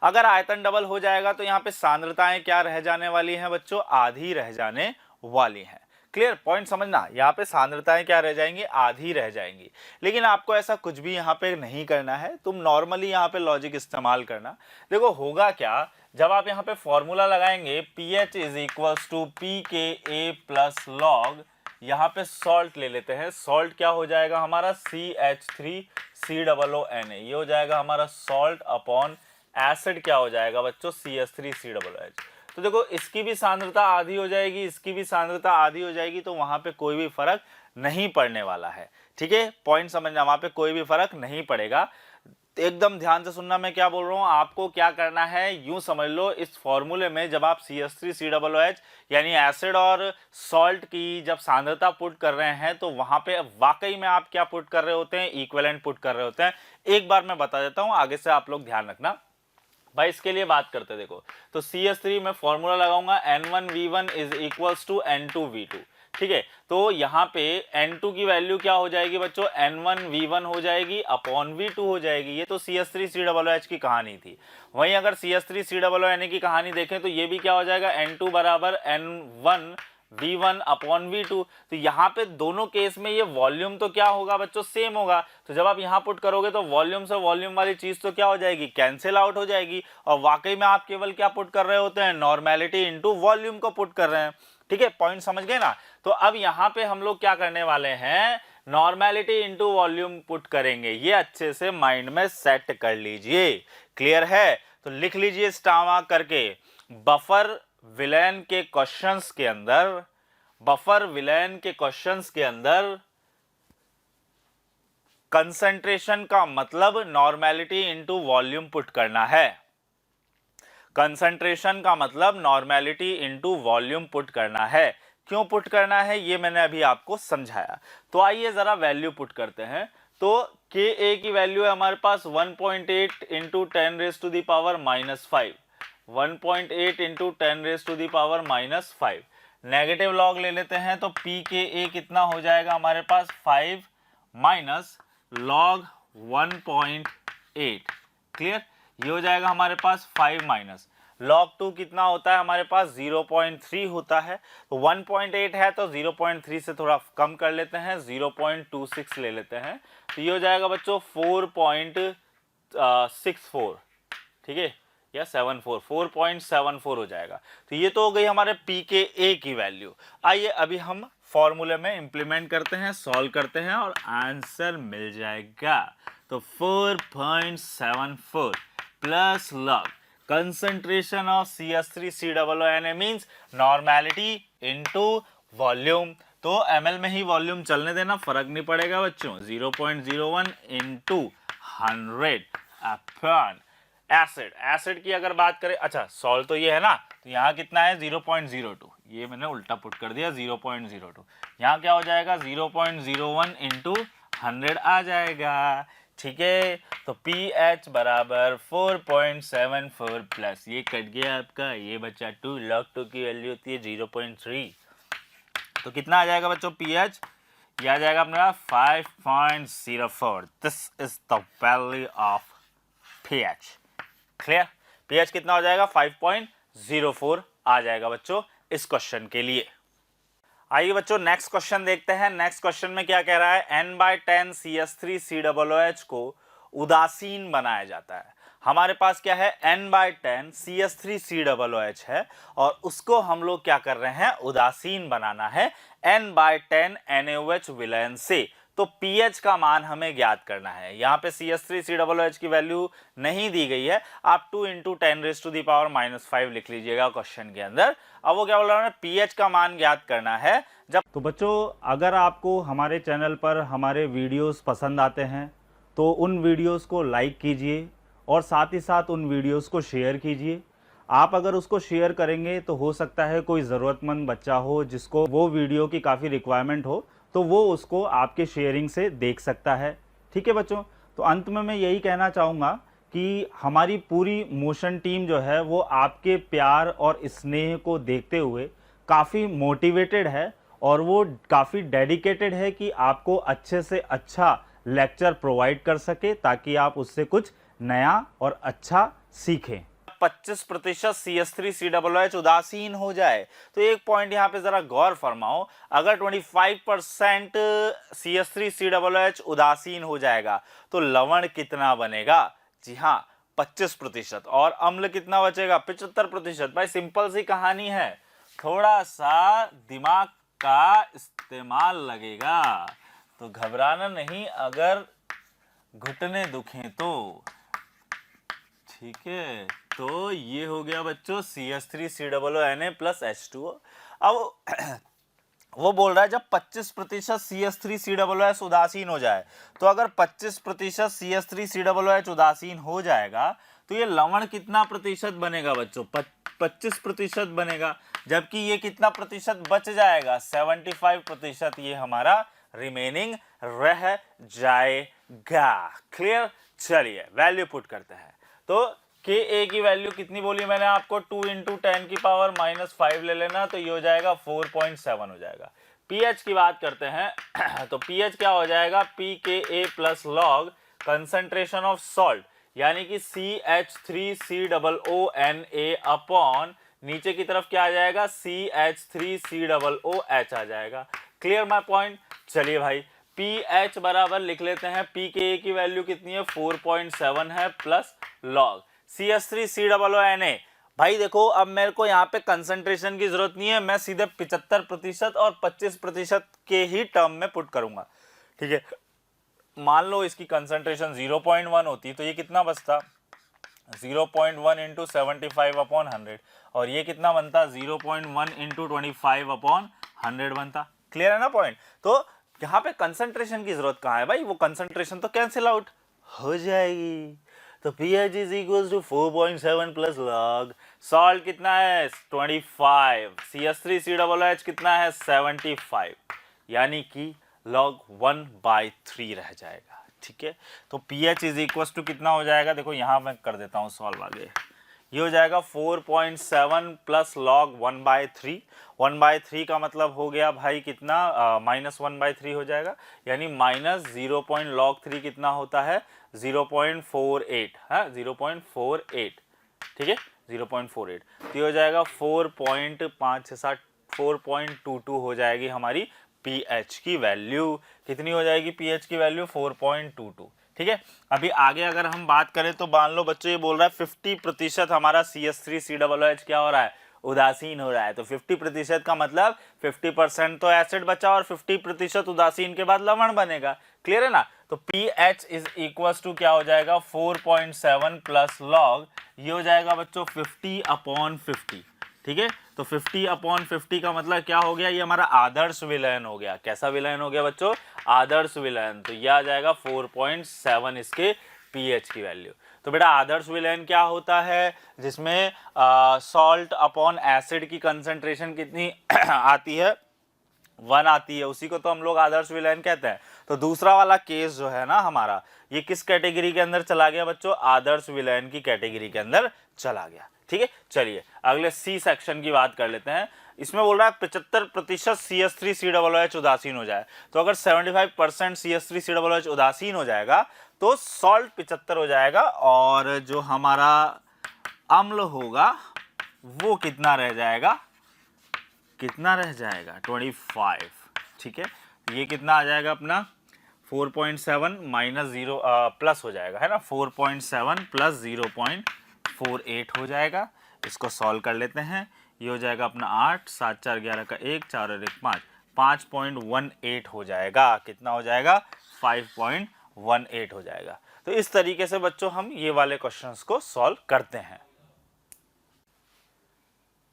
अगर आयतन डबल हो जाएगा तो यहाँ पे सांद्रताएं क्या रह जाने वाली हैं बच्चों, आधी रह जाने वाली हैं। क्लियर पॉइंट समझना, यहाँ पे सांद्रताएं क्या रह जाएंगी, आधी रह जाएंगी। लेकिन आपको ऐसा कुछ भी यहाँ पे नहीं करना है, तुम नॉर्मली यहाँ पे लॉजिक इस्तेमाल करना। देखो होगा क्या, जब आप यहाँ पे फॉर्मूला लगाएंगे pH is equals to pKa plus log, यहाँ पे सॉल्ट ले लेते हैं, सॉल्ट क्या हो जाएगा हमारा CH3COONA, ये हो जाएगा हमारा सॉल्ट अपॉन एसिड क्या हो जाएगा बच्चों, CH3COOH। तो देखो इसकी भी सांद्रता आधी हो जाएगी, इसकी भी सांद्रता आधी हो जाएगी, तो वहां पे कोई भी फर्क नहीं पड़ने वाला है। ठीक है, पॉइंट समझना, वहां पे कोई भी फर्क नहीं पड़ेगा। एकदम ध्यान से सुनना मैं क्या बोल रहा हूं। आपको क्या करना है, यूं समझ लो, इस फॉर्मूले में जब आप CH3COOH यानी एसिड और सॉल्ट की जब सांद्रता पुट कर रहे हैं तो वहां पे वाकई में आप क्या पुट कर रहे होते हैं, इक्विवेलेंट पुट कर रहे होते हैं। एक बार मैं बता देता हूं, आगे से आप लोग ध्यान रखना भाई। इसके लिए बात करते देखो, तो CH3 में फॉर्मूला लगाऊंगा N1V1 is equals to N2V2। ठीक है, तो यहाँ पे N2 की वैल्यू क्या हो जाएगी बच्चों, N1V1 हो जाएगी अपॉन V2 हो जाएगी। ये तो CH3COOH की कहानी थी। वहीं अगर CH3COONA की कहानी देखें तो ये भी क्या हो जाएगा, N2 बराबर N1V1 अपॉन V2। तो यहाँ पे दोनों केस में ये वॉल्यूम तो क्या होगा बच्चों, सेम होगा। तो जब आप यहाँ पुट करोगे तो वॉल्यूम से वॉल्यूम वाली चीज तो क्या हो जाएगी, कैंसिल आउट हो जाएगी। और वाकई में आप केवल क्या पुट कर रहे होते हैं, नॉर्मेलिटी इंटू वॉल्यूम को पुट कर रहे हैं। ठीक है, पॉइंट समझ गए ना। तो अब यहाँ पे हम लोग क्या करने वाले हैं, नॉर्मेलिटी इंटू वॉल्यूम पुट करेंगे। ये अच्छे से माइंड में सेट कर लीजिए। क्लियर है, तो लिख लीजिए स्टार करके, बफर विलयन के क्वेश्चंस के अंदर, बफर विलयन के क्वेश्चंस के अंदर कंसंट्रेशन का मतलब नॉर्मेलिटी इंटू वॉल्यूम पुट करना है। कंसंट्रेशन का मतलब नॉर्मेलिटी इंटू वॉल्यूम पुट करना है। क्यों पुट करना है ये मैंने अभी आपको समझाया। तो आइए जरा वैल्यू पुट करते हैं। तो Ka की वैल्यू है हमारे पास 1.8 इंटू 10⁻⁻⁵, 1.8 इंटू 10⁻⁻⁵। नेगेटिव लॉग ले लेते हैं तो pKa कितना हो जाएगा हमारे पास, 5 माइनस लॉग 1.8। क्लियर, ये हो जाएगा हमारे पास 5 माइनस log 2 कितना होता है हमारे पास, 0.3 होता है। तो 1.8 है तो 0.3 से थोड़ा कम कर लेते हैं, 0.26 ले लेते हैं। तो ये हो जाएगा बच्चों 4.64, ठीक है, या 4.74 हो जाएगा। तो ये तो हो गई हमारे pKa की वैल्यू। आइए अभी हम फॉर्मूले में इंप्लीमेंट करते हैं, सॉल्व करते हैं और आंसर मिल जाएगा। तो 4.74 plus log concentration of CH3COONA means normality into volume। तो ml में ही वॉल्यूम चलने देना, फर्क नहीं पड़ेगा बच्चों। 0.01 into 100 अपॉन एसिड। एसिड की अगर बात करें, अच्छा सॉल्ट तो ये है ना, तो यहाँ कितना है 0.02, ये मैंने उल्टा पुट कर दिया 0.02। यहाँ क्या हो जाएगा 0.01 into 100 आ जाएगा। ठीक है, तो pH बराबर 4.74 प्लस ये कट गया आपका, ये बचा 2, log 2 की वैल्यू होती है 0.3। तो कितना आ जाएगा बच्चों pH, ये आ जाएगा अपना 5.04। This is the value of pH। Clear, pH कितना हो जाएगा 5.04 आ जाएगा बच्चों इस क्वेश्चन के लिए। आइए बच्चों नेक्स्ट क्वेश्चन देखते हैं। नेक्स्ट क्वेश्चन में क्या कह रहा है, N/10 CH3COOH को उदासीन बनाया जाता है। हमारे पास क्या है N/10 CH3COOH है और उसको हम लोग क्या कर रहे हैं, उदासीन बनाना है N/10 NaOH विलयन से। तो pH का मान हमें ज्ञात करना है। यहाँ पे CH3COOH की वैल्यू नहीं दी गई है, आप 2 × 10⁻⁻5 लिख लीजिएगा क्वेश्चन के अंदर। अब वो क्या बोल रहा है, pH का मान ज्ञात करना है। जब तो बच्चों अगर आपको हमारे चैनल पर हमारे वीडियोस पसंद आते हैं तो उन वीडियोस को लाइक कीजिए और साथ ही साथ उन वीडियोस को शेयर कीजिए। आप अगर उसको शेयर करेंगे तो हो सकता है कोई ज़रूरतमंद बच्चा हो जिसको वो वीडियो की काफ़ी रिक्वायरमेंट हो, तो वो उसको आपके शेयरिंग से देख सकता है। ठीक है बच्चों, तो अंत में मैं यही कहना चाहूँगा कि हमारी पूरी मोशन टीम जो है वो आपके प्यार और स्नेह को देखते हुए काफ़ी मोटिवेटेड है और वो काफ़ी डेडिकेटेड है कि आपको अच्छे से अच्छा लेक्चर प्रोवाइड कर सके ताकि आप उससे कुछ नया और अच्छा सीखें। 25% CH3COOH उदासीन हो जाए तो एक पॉइंट यहाँ पे जरा गौर फरमाओ, अगर 25% CH3COOH उदासीन हो जाएगा तो लवण कितना बनेगा? जी हाँ 25%। और अम्ल कितना बचेगा? 75%। भाई सिंपल सी कहानी है, थोड़ा सा दिमाग का इस्तेमाल लगेगा, तो घबराना नहीं अगर घुटने दुखें तो। ठीक है, तो ये हो गया बच्चों CH3COONA प्लस H2O। अब वो बोल रहा है जब 25% CH3COOH उदासीन हो जाए, तो अगर 25% CH3COOH उदासीन हो जाएगा तो ये लवण कितना प्रतिशत बनेगा बच्चों? 25% बनेगा, जबकि ये कितना प्रतिशत बच जाएगा? 75% ये हमारा रिमेनिंग रह जाएगा। क्लियर? चलिए वैल्यू पुट करते हैं। तो Ka की वैल्यू कितनी बोली मैंने आपको? 2 × 10⁻⁻5 ले लेना, तो ये हो जाएगा 4.7 हो जाएगा। pH की बात करते हैं तो pH क्या हो जाएगा? pKa plus log concentration of salt यानी कि CH3COONA अपॉन नीचे की तरफ क्या आ जाएगा? CH3COOH आ जाएगा। Clear my point? चलिए भाई pH बराबर लिख लेते हैं, pKa की वैल्यू कितनी है? 4.7 है प्लस लॉग CH3COONA। भाई देखो अब मेरे को यहाँ पे कंसंट्रेशन की जरूरत नहीं है, मैं सीधे 75% और 25% के ही टर्म में पुट करूंगा। ठीक है, मान लो इसकी कंसंट्रेशन 0.1 होती तो ये कितना बचता? 0.1 × 75/100 और ये कितना बनता? 0.1 × 25/100 बनता। क्लियर है ना पॉइंट? तो यहाँ पे कंसंट्रेशन की जरूरत कहाँ है भाई? वो कंसंट्रेशन तो कैंसिल आउट हो जाएगी। तो pH is equal to 4.7 plus log salt कितना है? 25। CH3COOH कितना है? 75, यानी कि log 1/3 रह जाएगा। ठीक है, तो pH इज इक्वल टू कितना हो जाएगा? देखो यहाँ मैं कर देता हूँ सॉल्व आगे। ये हो जाएगा 4.7 प्लस लॉग 1/3। 1/3 का मतलब हो गया भाई कितना? -1/3 हो जाएगा, यानी -0.log3 कितना होता है? 0.48 है, 0.48। ठीक है, 0.48 तो ये हो जाएगा 4.567 4.22 हो जाएगी हमारी pH की वैल्यू। कितनी हो जाएगी pH की वैल्यू? 4.22। ठीक है, अभी आगे अगर हम बात करें तो मान लो बच्चों ये बोल रहा है 50% हमारा CH3COOH क्या हो रहा है? उदासीन हो रहा है। तो 50% का मतलब 50% तो एसिड बचा और 50% उदासीन के बाद लवण बनेगा। क्लियर है ना? तो pH इज इक्वल टू क्या हो जाएगा? 4.7 प्लस लॉग, ये हो जाएगा बच्चों 50/50। ठीक है, तो 50/50 का मतलब क्या हो गया? ये हमारा आदर्श विलयन हो गया। कैसा विलयन हो गया बच्चों? आदर्श विलयन। तो यह आ जाएगा 4.7 इसके pH की वैल्यू। तो बेटा आदर्श विलयन क्या होता है? जिसमें सॉल्ट अपॉन एसिड की कंसंट्रेशन कितनी आती है? 1 आती है, उसी को तो हम लोग आदर्श विलयन कहते हैं। तो दूसरा वाला केस जो है ना हमारा, ये किस कैटेगरी के अंदर चला गया बच्चों? आदर्श विलयन की कैटेगरी के अंदर चला गया। ठीक है, चलिए अगले सी सेक्शन की बात कर लेते हैं। इसमें बोल रहा है 75% CH3COOH उदासीन हो जाए, तो अगर 75% CH3COOH उदासीन हो जाएगा तो सॉल्ट 75 हो जाएगा और जो हमारा अम्ल होगा वो कितना रह जाएगा? कितना रह जाएगा? 25। ठीक है, ये कितना आ जाएगा अपना? 4.7 माइनस 0 प्लस हो जाएगा, है ना, 4.7 प्लस 0.48 हो जाएगा। इसको सॉल्व कर लेते हैं। ये हो जाएगा अपना 8, 7 4 11 का 1, 4 और 1 5, 5.18 हो जाएगा। कितना हो जाएगा? 5.18 हो जाएगा। तो इस तरीके से बच्चों हम ये वाले क्वेश्चंस को सॉल्व करते हैं।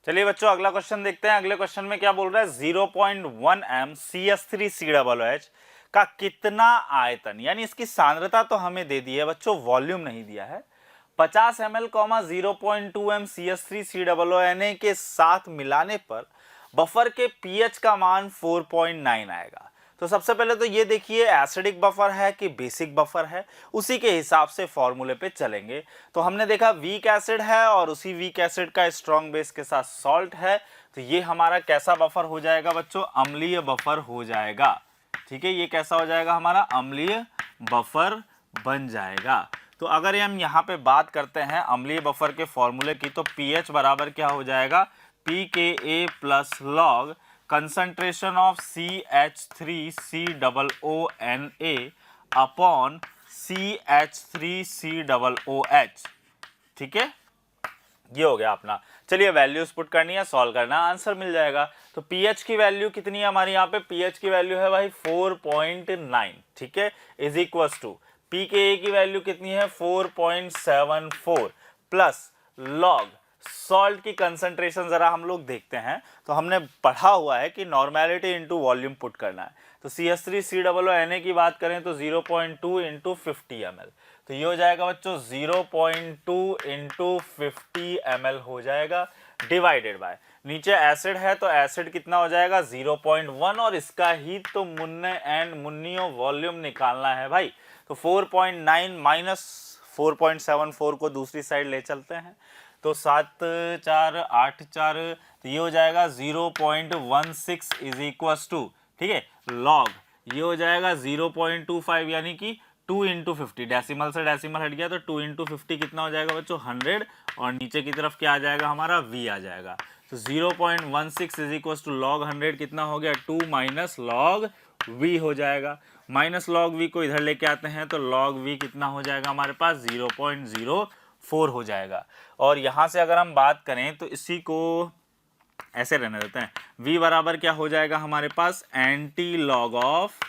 चलिए बच्चों अगला क्वेश्चन देखते हैं। अगले क्वेश्चन में क्या बोल रहा है, 0.1 m CH3COOH का कितना आयतन, यानी इसकी सांद्रता तो हमें दे दी है बच्चों, वॉल्यूम नहीं दिया है। 50 ml, 0.2 m CH3COONA के साथ मिलाने पर बफर के पीएच का मान 4.9 आएगा। तो सबसे पहले तो ये देखिए एसिडिक बफर है कि बेसिक बफर है, उसी के हिसाब से फॉर्मूले पे चलेंगे। तो हमने देखा वीक एसिड है और उसी वीक एसिड का स्ट्रॉन्ग बेस के साथ सॉल्ट है, तो ये हमारा कैसा बफर हो जाएगा बच्चों? अम्लीय बफर हो जाएगा। ठीक है, ये कैसा हो जाएगा? हमारा अम्लीय बफर बन जाएगा। तो अगर हम यहाँ पे बात करते हैं अम्लीय बफर के फॉर्मूले की, तो पीएच बराबर क्या हो जाएगा? pKa plus log concentration of CH3COONA upon CH3COOH। ठीक है, ये हो गया अपना। चलिए वैल्यूज पुट करनी है, सॉल्व करना, आंसर मिल जाएगा। तो पीएच की वैल्यू कितनी है हमारी यहाँ पे? पीएच की वैल्यू है भाई 4.9। ठीक है, इज इक्वल्स टू पीकेए की वैल्यू कितनी है? 4.74 प्लस लॉग सॉल्ट की कंसंट्रेशन जरा हम लोग देखते हैं। तो हमने पढ़ा हुआ है कि नॉर्मेलिटी इनटू वॉल्यूम पुट करना है। तो CH3COONA की बात करें तो 0.2 इंटू 50 ml, तो ये हो जाएगा बच्चों 0.2 इंटू 50 ml हो जाएगा, डिवाइडेड बाय नीचे एसिड है तो एसिड कितना हो जाएगा? 0.1, और इसका ही तो मुन्ने एंड मुन्नियों वॉल्यूम निकालना है भाई। तो 4.9 माइनस 4.74 को दूसरी साइड ले चलते हैं, तो 7 4 8 4, तो ये हो जाएगा 0.16 इज इक्वल्स टू, ठीक है, लॉग ये हो जाएगा 0.25, यानी कि 2 इंटू 50, डेसिमल से डेसिमल हट गया तो 2 इंटू 50 कितना हो जाएगा बच्चों? 100, और नीचे की तरफ क्या आ जाएगा हमारा? v आ जाएगा। तो 0.16 इज इक्वल्स टू लॉग 100 कितना हो गया? 2 माइनस लॉग v हो जाएगा। माइनस लॉग v को इधर लेके आते हैं तो लॉग v कितना हो जाएगा हमारे पास? 0.04 हो जाएगा। और यहाँ से अगर हम बात करें तो इसी को ऐसे रहने देते हैं। v बराबर क्या हो जाएगा हमारे पास? Anti log of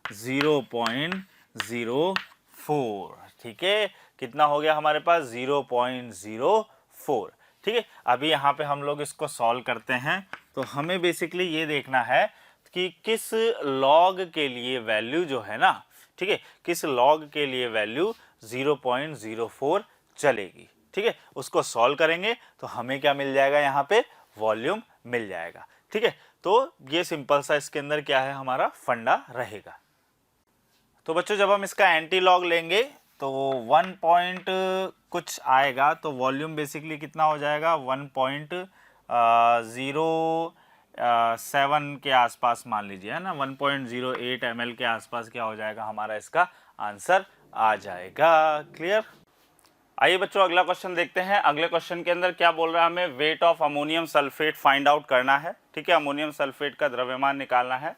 0.04। ठीक है, कितना हो गया हमारे पास? 0.04। ठीक है, अभी यहाँ पे हम लोग इसको सॉल्व करते हैं। तो हमें बेसिकली ये देखना है कि किस लॉग के लिए वैल्यू जो है ना, ठीक है, किस लॉग के लिए वैल्यू 0.04 चलेगी। ठीक है, उसको सॉल्व करेंगे तो हमें क्या मिल जाएगा? यहाँ पे वॉल्यूम मिल जाएगा। ठीक है, तो ये सिंपल सा इसके अंदर क्या है हमारा फंडा रहेगा। तो बच्चों जब हम इसका एंटी लॉग लेंगे तो 1 पॉइंट कुछ आएगा, तो वॉल्यूम बेसिकली कितना हो जाएगा? 1.07 के आसपास मान लीजिए, है ना, 1.08 ml के आसपास क्या हो जाएगा हमारा? इसका आंसर आ जाएगा। क्लियर? आइए बच्चों अगला क्वेश्चन देखते हैं। अगले क्वेश्चन के अंदर क्या बोल रहा है? हमें weight of ammonium sulphate find out करना है। ठीक है, अमोनियम सल्फेट का द्रव्यमान निकालना है,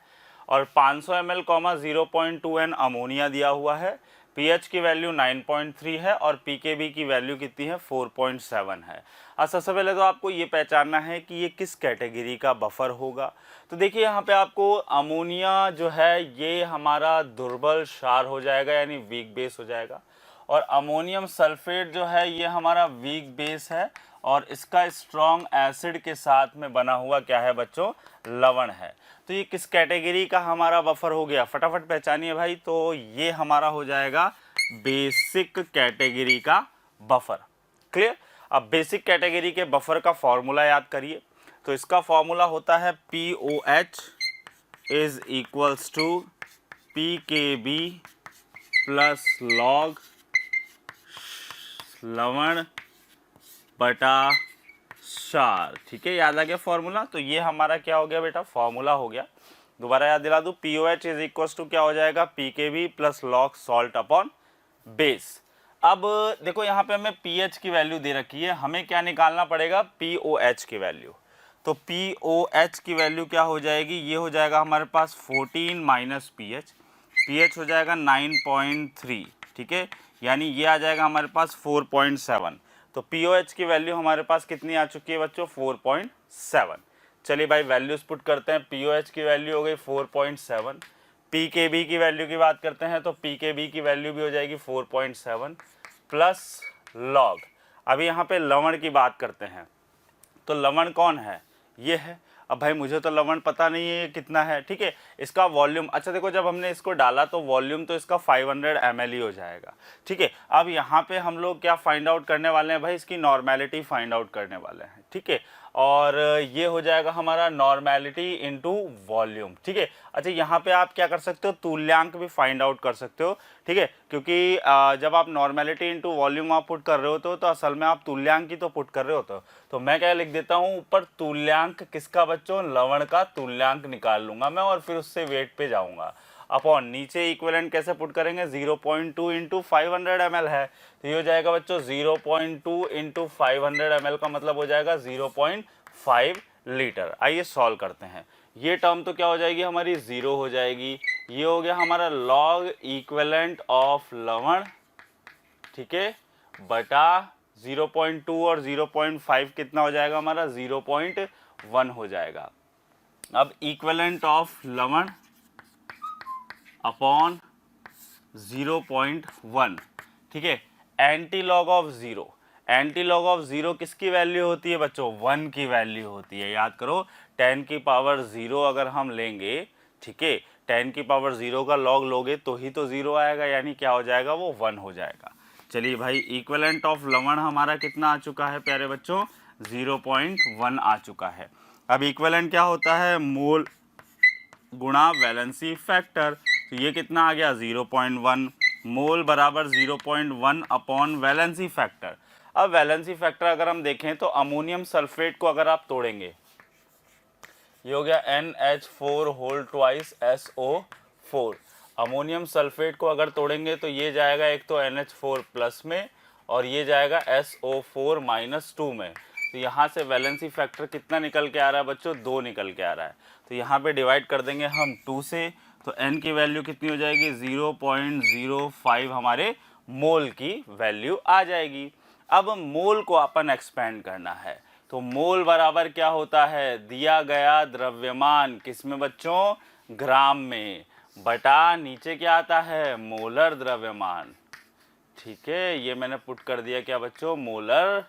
और 500 ml, 0.2 n अमोनिया दिया हुआ है। पीएच की वैल्यू 9.3 है और पीकेबी की वैल्यू कितनी है? 4.7 है। अब सबसे पहले तो आपको ये पहचानना है कि ये किस कैटेगरी का बफर होगा। तो देखिए यहाँ पे आपको अमोनिया जो है ये हमारा दुर्बल क्षार हो जाएगा, यानी वीक बेस हो जाएगा, और अमोनियम सल्फेट जो है ये हमारा वीक बेस है, और इसका स्ट्रॉन्ग एसिड के साथ में बना हुआ क्या है बच्चों? लवण है। तो ये किस कैटेगरी का हमारा बफर हो गया? फटाफट पहचानिए भाई। तो ये हमारा हो जाएगा बेसिक कैटेगरी का बफर। क्लियर? अब बेसिक कैटेगरी के बफर का फॉर्मूला याद करिए। तो इसका फॉर्मूला होता है POH is equals to PKB plus log लवण बटा क्षार। ठीक है, याद आ गया फॉर्मूला? तो ये हमारा क्या हो गया बेटा? फॉर्मूला हो गया। दोबारा याद दिला दूं, POH इज इक्वल्स टू क्या हो जाएगा? PKB plus log salt upon base. अब देखो यहाँ पे हमें pH की वैल्यू दे रखी है, हमें क्या निकालना पड़ेगा? POH की वैल्यू। तो POH की वैल्यू क्या हो जाएगी, ये हो जाएगा हमारे पास 14 माइनस पीएच हो जाएगा 9.3, ठीक है, यानी ये आ जाएगा हमारे पास 4.7। तो POH की वैल्यू हमारे पास कितनी आ चुकी है बच्चों, 4.7। चलिए भाई वैल्यूज पुट करते हैं। POH की वैल्यू हो गई 4.7। PKB की वैल्यू की बात करते हैं तो PKB की वैल्यू भी हो जाएगी 4.7 प्लस लॉग। अभी यहाँ पे लवण की बात करते हैं, तो लवण कौन है, ये है। अब भाई मुझे तो लवण पता नहीं है ये कितना है, ठीक है। इसका वॉल्यूम, अच्छा देखो जब हमने इसको डाला तो वॉल्यूम तो इसका 500 ml ही हो जाएगा, ठीक है। अब यहाँ पे हम लोग क्या फाइंड आउट करने वाले हैं भाई, इसकी नॉर्मेलिटी फाइंड आउट करने वाले हैं, ठीक है। और ये हो जाएगा हमारा नॉर्मेलिटी इनटू वॉल्यूम, ठीक है। अच्छा यहाँ पे आप क्या कर सकते हो, तुल्यांक भी फाइंड आउट कर सकते हो, ठीक है, क्योंकि जब आप नॉर्मेलिटी इनटू वॉल्यूम आप पुट कर रहे होते हो तो असल में आप तुल्यांक ही तो पुट कर रहे होते हो। तो मैं क्या लिख देता हूँ ऊपर, तुल्यांक किसका बच्चों, लवण का तुल्यांक निकाल लूंगा मैं और फिर उससे वेट पे जाऊंगा। अपॉन नीचे इक्विवेलेंट कैसे पुट करेंगे, 0.2 इंटू 500 ml है, तो ये हो जाएगा बच्चों 0.2 इंटू 500 ml का मतलब हो जाएगा 0.5 लीटर। आइए सॉल्व करते हैं। ये टर्म तो क्या हो जाएगी हमारी, 0 हो जाएगी। ये हो गया हमारा लॉग इक्विवेलेंट ऑफ लवण, ठीक है, बटा 0.2 और 0.5 कितना हो जाएगा हमारा, 0.1 हो जाएगा। अब इक्विवेलेंट ऑफ लवण अपॉन 0.1, ठीक है। Anti log of 0, anti log of 0 किसकी वैल्यू होती है बच्चों, 1 की वैल्यू होती है। याद करो 10 की पावर 0 अगर हम लेंगे, ठीक है, 10 की पावर 0 का लॉग लोगे तो ही तो 0 आएगा, यानी क्या हो जाएगा, वो 1 हो जाएगा। चलिए भाई इक्विवेलेंट ऑफ लवण हमारा कितना आ चुका है प्यारे बच्चों, 0.1 आ चुका है। अब इक्विवेलेंट क्या होता है, मोल गुणा वैलेंसी फैक्टर, तो ये कितना आ गया, 0.1 मोल बराबर 0.1 अपॉन वैलेंसी फैक्टर। अब वैलेंसी फैक्टर अगर हम देखें तो अमोनियम सल्फेट को अगर आप तोड़ेंगे, ये हो गया NH4 whole twice SO4। Ammonium sulphate को अगर तोड़ेंगे तो ये जाएगा एक तो NH4 प्लस में और ये जाएगा SO4 माइनस 2 में। तो यहाँ से वैलेंसी फैक्टर कितना निकल के आ रहा है बच्चों, 2 निकल के आ रहा है। तो यहाँ पे डिवाइड कर देंगे हम 2 से, तो n की वैल्यू कितनी हो जाएगी, 0.05 हमारे मोल की वैल्यू आ जाएगी। अब मोल को अपन एक्सपेंड करना है, तो मोल बराबर क्या होता है, दिया गया द्रव्यमान किसमें बच्चों, ग्राम में, बटा नीचे क्या आता है, मोलर द्रव्यमान, ठीक है। ये मैंने पुट कर दिया क्या बच्चों, मोलर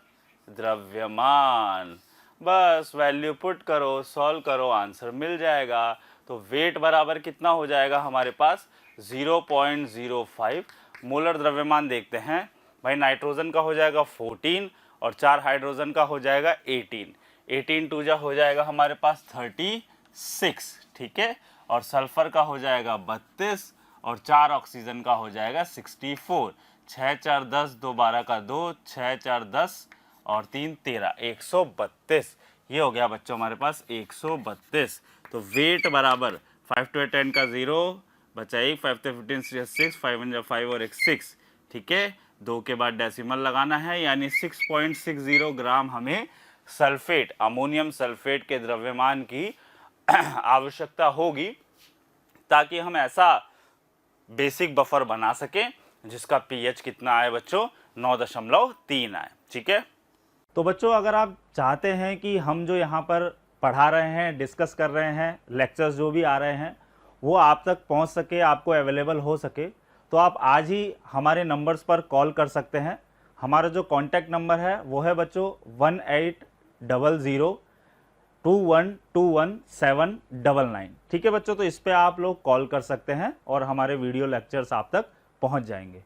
द्रव्यमान। बस वैल्यू पुट करो, सॉल्व करो, आंसर मिल जाएगा। तो वेट बराबर कितना हो जाएगा हमारे पास, 0.05। मोलर द्रव्यमान देखते हैं भाई, नाइट्रोजन का हो जाएगा 14 और 4 हाइड्रोजन का हो जाएगा 18। 18 टू जा हो जाएगा हमारे पास 36, ठीक है, और सल्फर का हो जाएगा 32 और 4 ऑक्सीजन का हो जाएगा 64। 6 4 10, 2 12 का 2, 6 4 10 और 3 13, 132। ये हो गया बच्चों हमारे पास 132। तो वेट बराबर 5 to 10 का 0 बचा 1, 5 to 15 6, 5 1 5 और 1 6, ठीक है। 2 के बाद डेसिमल लगाना है, यानी 6.60 ग्राम हमें सल्फेट, अमोनियम सल्फेट के द्रव्यमान की आवश्यकता होगी, ताकि हम ऐसा बेसिक बफर बना सकें जिसका पीएच कितना आए बच्चों, 9.3 आए, ठीक है। तो बच्चों अगर आप चाहते हैं कि हम जो यहाँ पर पढ़ा रहे हैं, डिस्कस कर रहे हैं, लेक्चर्स जो भी आ रहे हैं वो आप तक पहुँच सके, आपको अवेलेबल हो सके, तो आप आज ही हमारे नंबर्स पर कॉल कर सकते हैं। हमारा जो कॉन्टैक्ट नंबर है वो है बच्चों 180021217999, ठीक है बच्चों। तो इस पे आप लोग कॉल कर सकते हैं और हमारे वीडियो लेक्चर्स आप तक पहुंच जाएंगे।